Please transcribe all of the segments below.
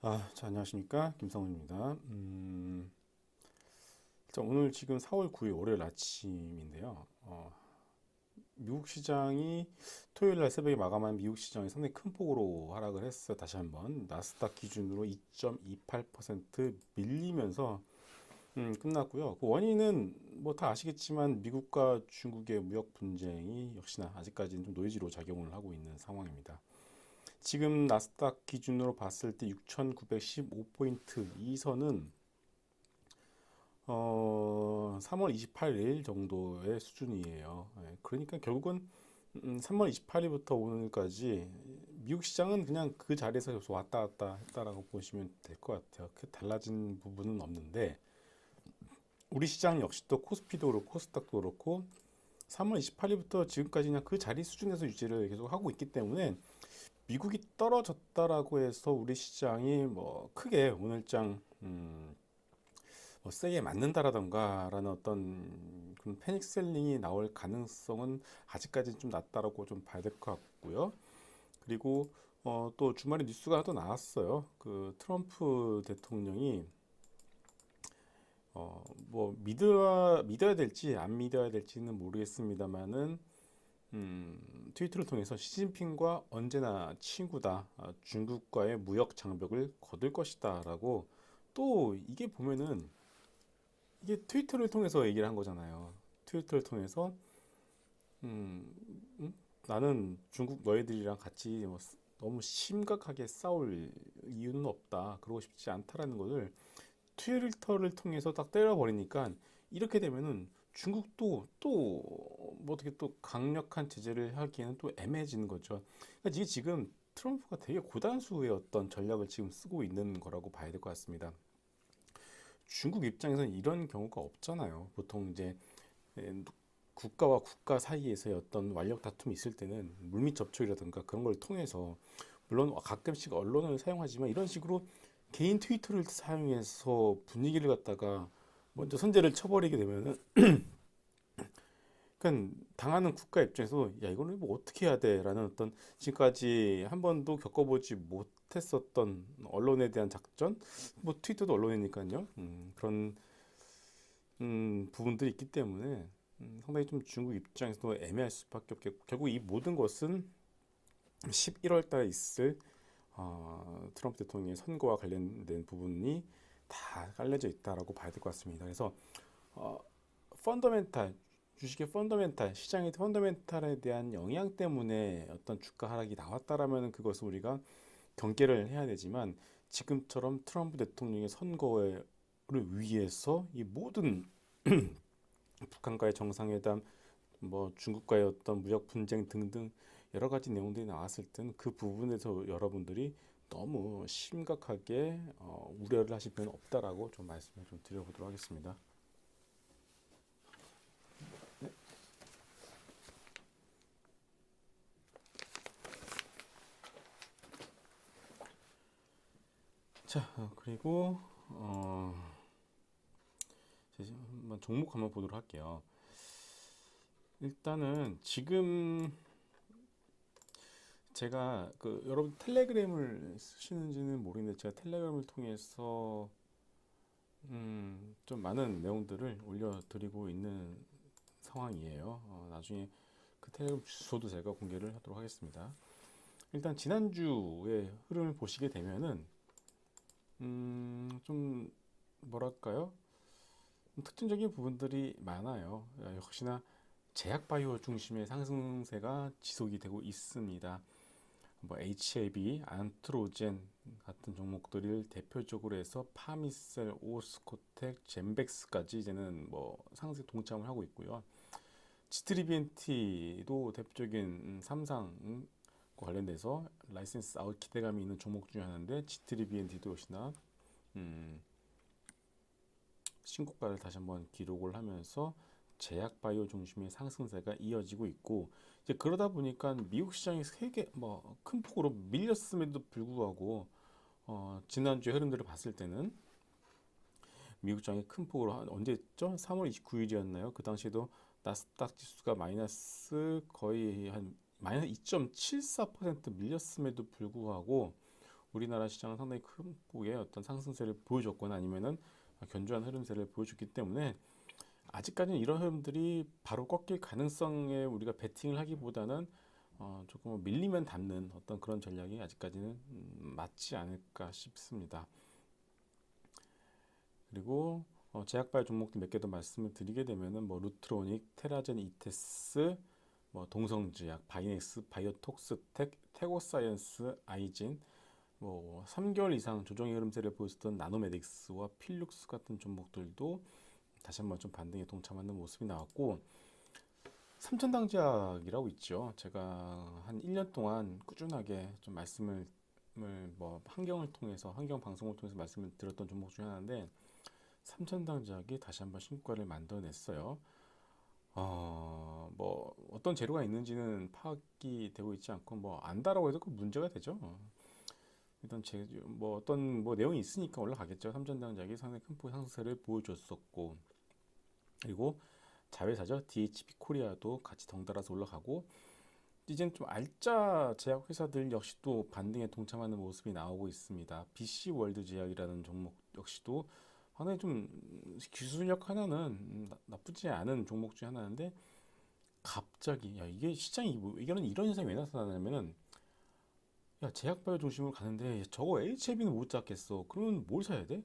안녕하십니까. 김성훈입니다. 자, 오늘 지금 4월 9일 월요일 아침인데요. 미국 시장이 토요일 날 새벽에 마감한 미국 시장이 상당히 큰 폭으로 하락을 했어요. 다시 한번 나스닥 기준으로 2.28% 밀리면서 끝났고요. 그 원인은 뭐 다 아시겠지만 미국과 중국의 무역 분쟁이 역시나 아직까지는 좀 노이즈로 작용을 하고 있는 상황입니다. 지금 나스닥 기준으로 봤을 때 6,915포인트 이 선은 3월 28일 정도의 수준이에요. 그러니까 결국은 3월 28일부터 오늘까지 미국 시장은 그냥 그 자리에서 계속 왔다 갔다 했다라고 보시면 될 것 같아요. 그 달라진 부분은 없는데 우리 시장 역시 또 코스피도 그렇고 코스닥도 그렇고 3월 28일부터 지금까지 그냥 그 자리 수준에서 유지를 계속 하고 있기 때문에 미국이 떨어졌다라고 해서 우리 시장이 뭐 크게 오늘장 뭐 세게 맞는다라던가라는 어떤 그런 패닉 셀링이 나올 가능성은 아직까지는 좀 낮다라고 좀 봐야 될 것 같고요. 그리고 또 주말에 뉴스가 하나 또 나왔어요. 그 트럼프 대통령이 뭐 믿어야 될지 안 믿어야 될지는 모르겠습니다만은 트위터를 통해서 시진핑과 언제나 친구다. 중국과의 무역 장벽을 거둘 것이다라고 또 이게 보면은 이게 트위터를 통해서 얘기를 한 거잖아요. 트위터를 통해서 음, 나는 중국 너희들이랑 같이 뭐 너무 심각하게 싸울 이유는 없다. 그러고 싶지 않다라는 것을 트위터를 통해서 딱 때려버리니까 이렇게 되면은 중국도 또 뭐 어떻게 또 강력한 제재를 하기에는 또 애매해지는 거죠. 그러니까 이게 지금 트럼프가 되게 고단수의 어떤 전략을 지금 쓰고 있는 거라고 봐야 될 것 같습니다. 중국 입장에서는 이런 경우가 없잖아요. 보통 이제 국가와 국가 사이에서의 어떤 완력 다툼이 있을 때는 물밑 접촉이라든가 그런 걸 통해서 물론 가끔씩 언론을 사용하지만 이런 식으로 개인 트위터를 사용해서 분위기를 갖다가 먼저 선제를 쳐버리게 되면은 그러니까 당하는 국가 입장에서 야 이거는 뭐 어떻게 해야 돼라는 어떤 지금까지 한 번도 겪어보지 못했었던 언론에 대한 작전 뭐 트위터도 언론이니까요. 그런 부분들이 있기 때문에 상당히 좀 중국 입장에서도 애매할 수밖에 없겠고 결국 이 모든 것은 11월 달에 있을 트럼프 대통령의 선거와 관련된 부분이 다 깔려져 있다라고 봐야 될 것 같습니다. 그래서 어, 펀더멘탈 주식의 펀더멘탈 시장의 펀더멘탈에 대한 영향 때문에 어떤 주가 하락이 나왔다라면 그것을 우리가 경계를 해야 되지만 지금처럼 트럼프 대통령의 선거를 위해서 이 모든 북한과의 정상회담, 뭐 중국과의 어떤 무역 분쟁 등등 여러 가지 내용들이 나왔을 때는 그 부분에서 여러분들이 너무 심각하게 우려를 하실 필요는 없다라고 좀 말씀을 좀 드려보도록 하겠습니다. 자, 그리고 이제 한번 종목 한번 보도록 할게요. 일단은 지금 제가 그 여러분 텔레그램을 쓰시는지는 모르겠는데 제가 텔레그램을 통해서 좀 많은 내용들을 올려드리고 있는 상황이에요. 나중에 그 텔레그램 주소도 제가 공개를 하도록 하겠습니다. 일단 지난주의 흐름을 보시게 되면은 좀 뭐랄까요? 특징적인 부분들이 많아요. 역시나 제약바이오 중심의 상승세가 지속이 되고 있습니다. 뭐 HAB, 안트로젠 같은 종목들을 대표적으로 해서 파미셀, 오스코텍, 젠백스까지 이제는 뭐 상승 동참을 하고 있고요. 지트리비엔티도 대표적인 삼상 관련돼서 라이센스 아웃 기대감이 있는 종목 중에 하나인데 지트리비엔티도 역시나 신고가를 다시 한번 기록을 하면서 제약 바이오 중심의 상승세가 이어지고 있고 이제 그러다 보니까 미국 시장이 세계 뭐 큰 폭으로 밀렸음에도 불구하고 지난주에 흐름들을 봤을 때는 미국 시장이 큰 폭으로 언제였죠? 3월 29일이었나요? 그 당시에도 나스닥 지수가 마이너스 거의 한 마이너스 2.74% 밀렸음에도 불구하고 우리나라 시장은 상당히 큰 폭의 어떤 상승세를 보여줬거나 아니면은 견조한 흐름세를 보여줬기 때문에 아직까지는 이런 흐름들이 바로 꺾일 가능성에 우리가 베팅을 하기보다는 조금 밀리면 담는 어떤 그런 전략이 아직까지는 맞지 않을까 싶습니다. 그리고 제약바이오 종목들 몇 개 더 말씀을 드리게 되면은 뭐 루트로닉, 테라젠, 이테스, 뭐 동성製약, 바이넥스, 바이오톡스텍, 태고사이언스, 아이진, 뭐 3개월 이상 조정의 흐름세를 보였었던 나노메딕스와 필룩스 같은 종목들도 다시 한번 좀 반등에 동참하는 모습이 나왔고, 삼천당제약이라고 있죠. 제가 한 1년 동안 꾸준하게 좀 말씀을 뭐 환경을 통해서 환경 방송을 통해서 말씀을 드렸던 종목 중에 하나인데, 삼천당제약이 다시 한번 신고가를 만들어냈어요. 뭐 어떤 재료가 있는지는 파악이 되고 있지 않고 뭐 안다라고 해도 그 문제가 되죠. 일단 뭐 어떤 뭐 내용이 있으니까 올라가겠죠. 삼천당제약이 상당히 큰 폭의 상승세를 보여줬었고, 그리고 자회사죠. DHB 코리아도 같이 덩달아서 올라가고, 이젠 좀 알짜 제약 회사들 역시도 반등에 동참하는 모습이 나오고 있습니다. BC 월드 제약이라는 종목 역시도 하나의 좀 기술력 하나는 나쁘지 않은 종목 중에 하나인데, 갑자기 야 이게 시장이 이런 현상이 왜 나타나냐면은, 야 제약바이오 중심으로 가는데 저거 HAB는 못 잡겠어. 그러면 뭘 사야 돼?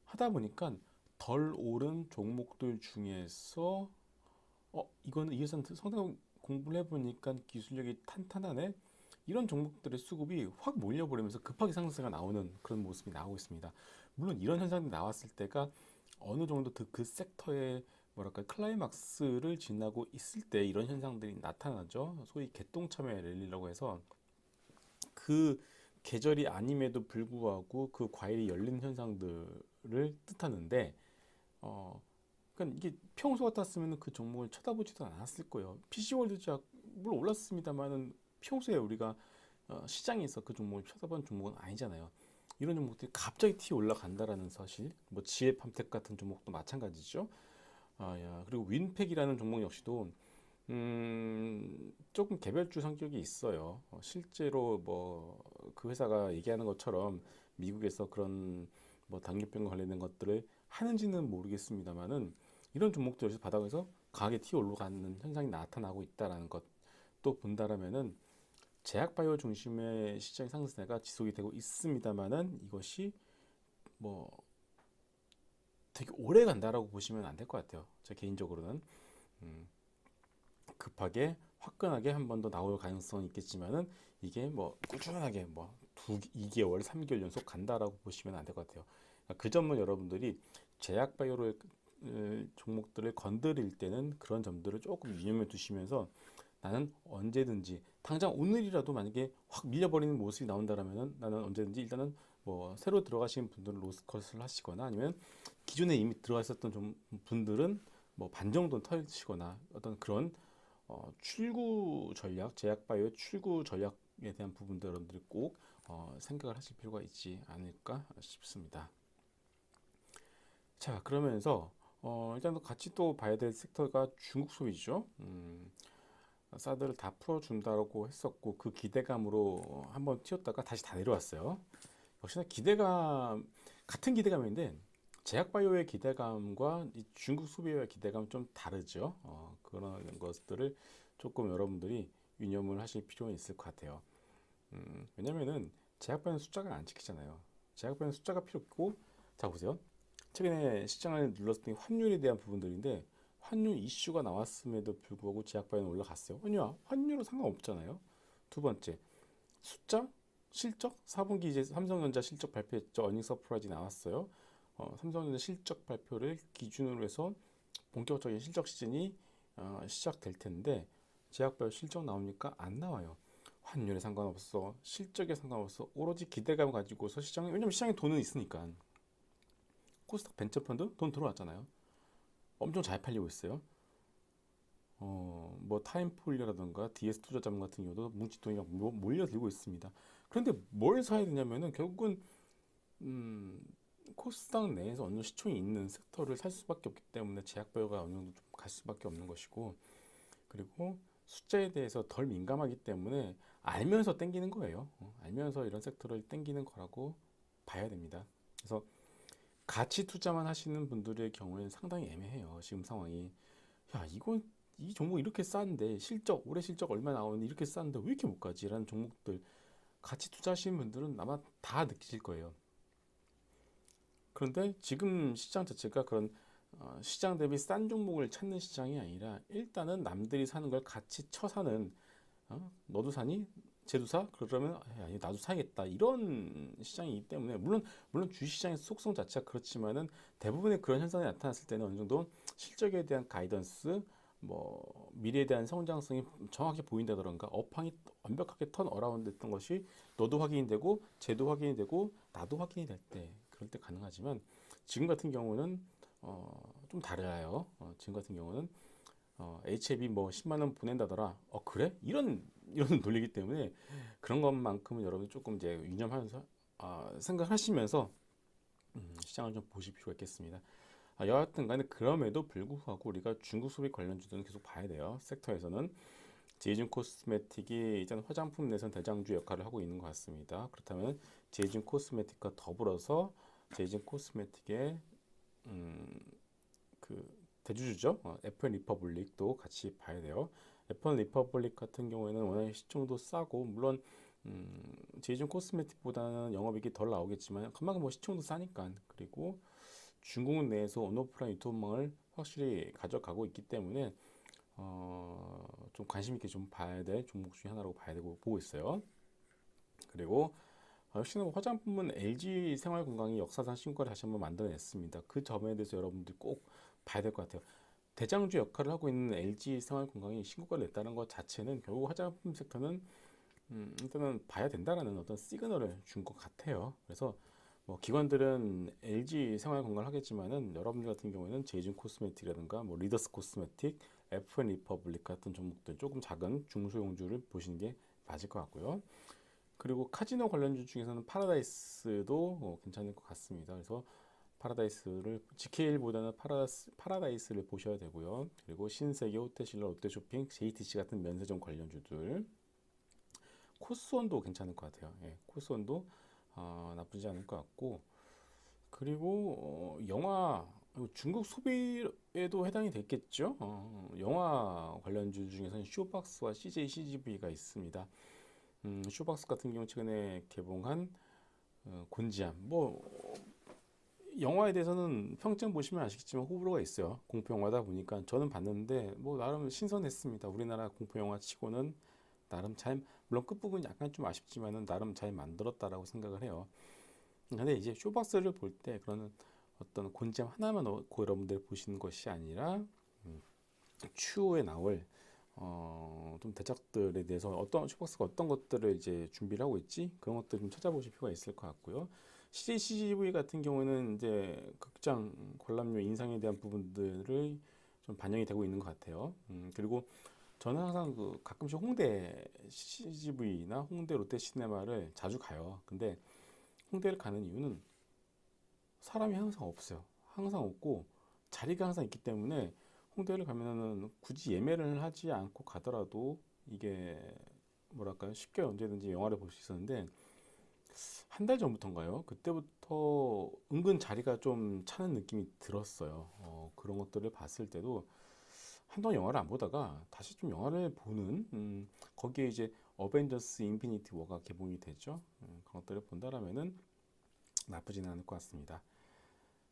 하다 보니까 덜 오른 종목들 중에서 이거는 이 회사는 상당히 공부를 해보니까 기술력이 탄탄하네. 이런 종목들의 수급이 확 몰려버리면서 급하게 상승세가 나오는 그런 모습이 나오고 있습니다. 물론 이런 현상이 나왔을 때가 어느 정도 그 섹터의 뭐랄까 클라이막스를 지나고 있을 때 이런 현상들이 나타나죠. 소위 개똥참의 랠리라고 해서 그 계절이 아님에도 불구하고 그 과일이 열리는 현상들을 뜻하는데, 어, 그러니까 이게 평소 같았으면 그 종목을 쳐다보지도 않았을 거예요. PC월드제약 물론 올랐습니다만은 평소에 우리가 시장에서 그 종목을 쳐다본 종목은 아니잖아요. 이런 종목들이 갑자기 튀어 올라간다라는 사실, 뭐 지혜팜텍 같은 종목도 마찬가지죠. 야, 그리고 윈팩이라는 종목 역시도 조금 개별주 성격이 있어요. 실제로 뭐 그 회사가 얘기하는 것처럼 미국에서 그런 뭐 당뇨병과 관련된 것들을 하는지는 모르겠습니다만은 이런 종목들에서 바닥에서 강하게 튀어 올라가는 현상이 나타나고 있다라는 것 또 본다라면은 제약바이오 중심의 시장 상승세가 지속이 되고 있습니다만은 이것이 뭐 되게 오래 간다라고 보시면 안 될 것 같아요. 제 개인적으로는 음, 급하게 화끈하게 한 번 더 나올 가능성이 있겠지만은 이게 뭐 꾸준하게 뭐 2개월, 3개월 연속 간다라고 보시면 안 될 것 같아요. 그 점은 여러분들이 제약바이오를 종목들을 건드릴 때는 그런 점들을 조금 유념해 두시면서, 나는 언제든지 당장 오늘이라도 만약에 확 밀려버리는 모습이 나온다라면은 나는 언제든지 일단은 뭐 새로 들어가신 분들은 로스컷을 하시거나 아니면 기존에 이미 들어가 있었던 좀 분들은 뭐 반 정도는 털시거나 어떤 그런 출구 전략, 제약바이오 출구 전략에 대한 부분도 여러분들이 꼭 생각을 하실 필요가 있지 않을까 싶습니다. 자, 그러면서 일단 같이 또 봐야 될 섹터가 중국 소비죠. 사드를 다 풀어준다고 했었고 그 기대감으로 한번 튀었다가 다시 다 내려왔어요. 역시나 기대감 같은 기대감인데 제약바이오의 기대감과 이 중국 소비의 기대감 좀 다르죠. 그런 것들을 조금 여러분들이 유념을 하실 필요가 있을 것 같아요. 왜냐면은 제약바이오는 숫자가 안 찍히잖아요. 제약바이오는 숫자가 필요 없고, 자 보세요. 최근에 시장을 눌렀을 때 환율에 대한 부분들인데 환율 이슈가 나왔음에도 불구하고 제약바이오는 올라갔어요. 아니야, 환율은 상관없잖아요. 두 번째, 숫자, 실적, 4분기 이제 삼성전자 실적 발표했죠. 어닝 서프라이즈 나왔어요. 삼성전자 실적 발표를 기준으로 해서 본격적인 실적 시즌이 시작될 텐데 제약바이오 실적 나옵니까? 안 나와요. 환율에 상관없어, 실적에 상관없어, 오로지 기대감 가지고서 시장에, 왜냐면 시장에 돈은 있으니까. 코스닥 벤처펀드 돈 들어왔잖아요. 엄청 잘 팔리고 있어요. 뭐 타임폴리라든가 DS 투자자문 같은 경우도 뭉칫돈이 몰려들고 있습니다. 그런데 뭘 사야 되냐면은 결국은 음, 코스닥 내에서 어느 정도 시총이 있는 섹터를 살 수밖에 없기 때문에 제약바이오가 어느 정도 좀 갈 수밖에 없는 것이고, 그리고 숫자에 대해서 덜 민감하기 때문에 알면서 땡기는 거예요. 알면서 이런 섹터를 땡기는 거라고 봐야 됩니다. 그래서 가치 투자만 하시는 분들의 경우에는 상당히 애매해요. 지금 상황이. 야, 이건 이 종목 이렇게 싼데 실적 올해 실적 얼마 나오는데 이렇게 싼데 왜 이렇게 못 가지? 라는 종목들 같이 투자하시는 분들은 아마 다 느끼실 거예요. 그런데 지금 시장 자체가 그런 시장 대비 싼 종목을 찾는 시장이 아니라 일단은 남들이 사는 걸 같이 쳐사는 너도 사니? 쟤도 사? 그러면 아니, 나도 사야겠다 이런 시장이기 때문에 물론 주식시장의 속성 자체가 그렇지만은 대부분의 그런 현상이 나타났을 때는 어느 정도 실적에 대한 가이던스 뭐 미래에 대한 성장성이 정확히 보인다던가 업황이 완벽하게 턴 어라운드 됐던 것이 너도 확인이 되고 쟤도 확인이 되고 나도 확인이 될 때 그럴 때 가능하지만 지금 같은 경우는 좀 달라요. 지금 같은 경우는 HAB 뭐 10만 원 보낸다더라. 그래? 이런 논리기 때문에 그런 것만큼은 여러분 조금 이제 유념하면서 생각하시면서 시장을 좀 보실 필요가 있겠습니다. 여하튼 간에 그럼에도 불구하고 우리가 중국 소비 관련주들은 계속 봐야 돼요. 섹터에서는 제이준 코스메틱이 일단 화장품 내선 대장주 역할을 하고 있는 것 같습니다. 그렇다면 제이준 코스메틱과 더불어서 제이준 코스메틱의 그 대주주죠. 애플 리퍼블릭도 같이 봐야 돼요. 애플 리퍼블릭 같은 경우에는 워낙 시총도 싸고 물론 제이준 코스메틱보다는 영업이익이 덜 나오겠지만 그만큼 뭐 시총도 싸니까 그리고 중국 내에서 온오프라인 유통망을 확실히 가져가고 있기 때문에 좀 관심 있게 좀 봐야 될 종목 중에 하나라고 봐야 되고 보고 있어요. 그리고 역시나 뭐 화장품은 LG 생활건강이 역사상 신고가를 다시 한번 만들어냈습니다. 그 점에 대해서 여러분들 꼭 봐야 될 것 같아요. 대장주 역할을 하고 있는 LG 생활건강이 신고가를 냈다는 것 자체는 결국 화장품 섹터는 일단은 봐야 된다라는 어떤 시그널을 준 것 같아요. 그래서 뭐 기관들은 LG 생활건강을 하겠지만은 여러분들 같은 경우에는 제이준 코스메틱이라든가 뭐 리더스 코스메틱, FN 리퍼블릭 같은 종목들 조금 작은 중소형주를 보시는 게 맞을 것 같고요. 그리고 카지노 관련주 중에서는 파라다이스도 괜찮을 것 같습니다. 그래서 파라다이스를 GK일보다는 파라다이스를 보셔야 되고요. 그리고 신세계, 호텔신라, 롯데쇼핑, JTC 같은 면세점 관련주들 코스원도 괜찮을 것 같아요. 예, 코스원도 나쁘지 않을 것 같고 그리고 영화 중국 소비에도 해당이 됐겠죠. 영화 관련주 중에서는 쇼박스와 CJ CGV가 있습니다. 쇼박스 같은 경우 최근에 개봉한 곤지암 뭐 영화에 대해서는 평점 보시면 아시겠지만 호불호가 있어요. 공포 영화다 보니까 저는 봤는데 뭐 나름 신선했습니다. 우리나라 공포 영화 치고는 나름 잘 물론 끝부분 약간 좀 아쉽지만은 나름 잘 만들었다라고 생각을 해요. 근데 이제 쇼박스를 볼 때 그런 어떤 곤지암 하나만 넣고 여러분들 보시는 것이 아니라 추후에 나올 좀 대작들에 대해서 어떤 쇼박스가 어떤 것들을 이제 준비를 하고 있지 그런 것들 좀 찾아보실 필요가 있을 것 같고요. CGV 같은 경우는 이제 극장 관람료 인상에 대한 부분들을 좀 반영이 되고 있는 것 같아요. 그리고 저는 항상 그 가끔씩 홍대 CGV나 홍대 롯데시네마를 자주 가요. 근데 홍대를 가는 이유는 사람이 항상 없어요. 항상 없고 자리가 항상 있기 때문에 홍대를 가면은 굳이 예매를 하지 않고 가더라도 이게 뭐랄까요 쉽게 언제든지 영화를 볼 수 있었는데 한 달 전부터인가요? 그때부터 은근 자리가 좀 차는 느낌이 들었어요. 그런 것들을 봤을 때도 한동안 영화를 안 보다가 다시 좀 영화를 보는 거기에 이제 어벤져스 인피니티 워가 개봉이 되죠. 그런 것들을 본다라면은 나쁘지는 않을 것 같습니다.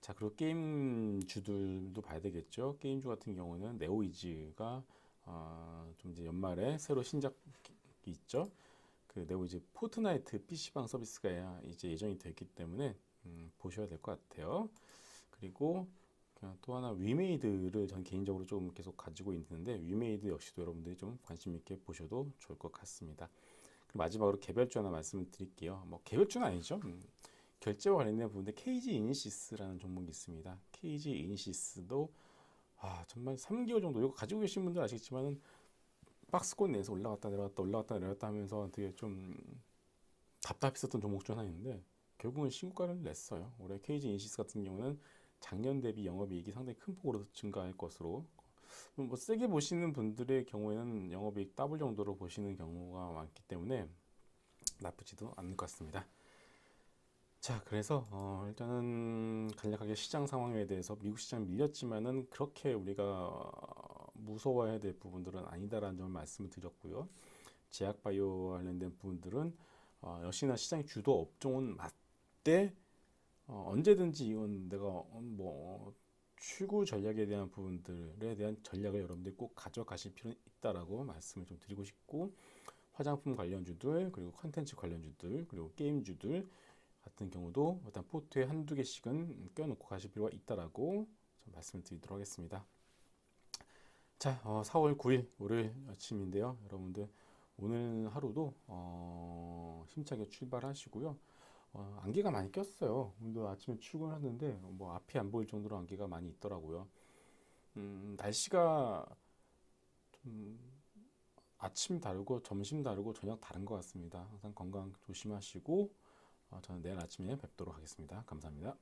자, 그리고 게임주들도 봐야 되겠죠. 게임주 같은 경우는 네오이즈가 좀 이제 연말에 새로 신작이 있죠. 그 네오이즈 포트나이트 PC방 서비스가 이제 예정이 됐기 때문에 보셔야 될 것 같아요. 그리고 또 하나 위메이드를 전 개인적으로 좀 계속 가지고 있는데 위메이드 역시도 여러분들이 좀 관심 있게 보셔도 좋을 것 같습니다. 그리고 마지막으로 개별주 하나 말씀을 드릴게요. 뭐 개별주는 아니죠. 결제와 관련된 부분인데 KG 이니시스라는 종목이 있습니다. KG 이니시스도 정말 3개월 정도 이거 가지고 계신 분들 아시겠지만은 박스권 내에서 올라갔다 내려갔다 올라갔다 내려갔다 하면서 되게 좀 답답했었던 종목 중 하나였는데 결국은 신고가를 냈어요. 올해 KG 이니시스 같은 경우는 작년 대비 영업이익이 상당히 큰 폭으로 증가할 것으로 뭐 세게 보시는 분들의 경우에는 영업이익 더블 정도로 보시는 경우가 많기 때문에 나쁘지도 않을 것 같습니다. 자, 그래서 일단은 간략하게 시장 상황에 대해서 미국 시장 밀렸지만은 그렇게 우리가 무서워해야 될 부분들은 아니다라는 점을 말씀을 드렸고요. 제약바이오 관련된 부분들은 역시나 시장의 주도 업종은 맞대 언제든지 이건 내가 뭐 출구 전략에 대한 부분들에 대한 전략을 여러분들이 꼭 가져가실 필요는 있다라고 말씀을 좀 드리고 싶고, 화장품 관련주들, 그리고 컨텐츠 관련주들, 그리고 게임주들 같은 경우도 일단 포트에 한두 개씩은 껴놓고 가실 필요가 있다라고 좀 말씀을 드리도록 하겠습니다. 자, 4월 9일 월요일 아침인데요. 여러분들 오늘 하루도 힘차게 출발하시고요. 안개가 많이 꼈어요. 오늘도 아침에 출근하는데 뭐 앞이 안 보일 정도로 안개가 많이 있더라고요. 날씨가 좀 아침 다르고 점심 다르고 저녁 다른 것 같습니다. 항상 건강 조심하시고 저는 내일 아침에 뵙도록 하겠습니다. 감사합니다.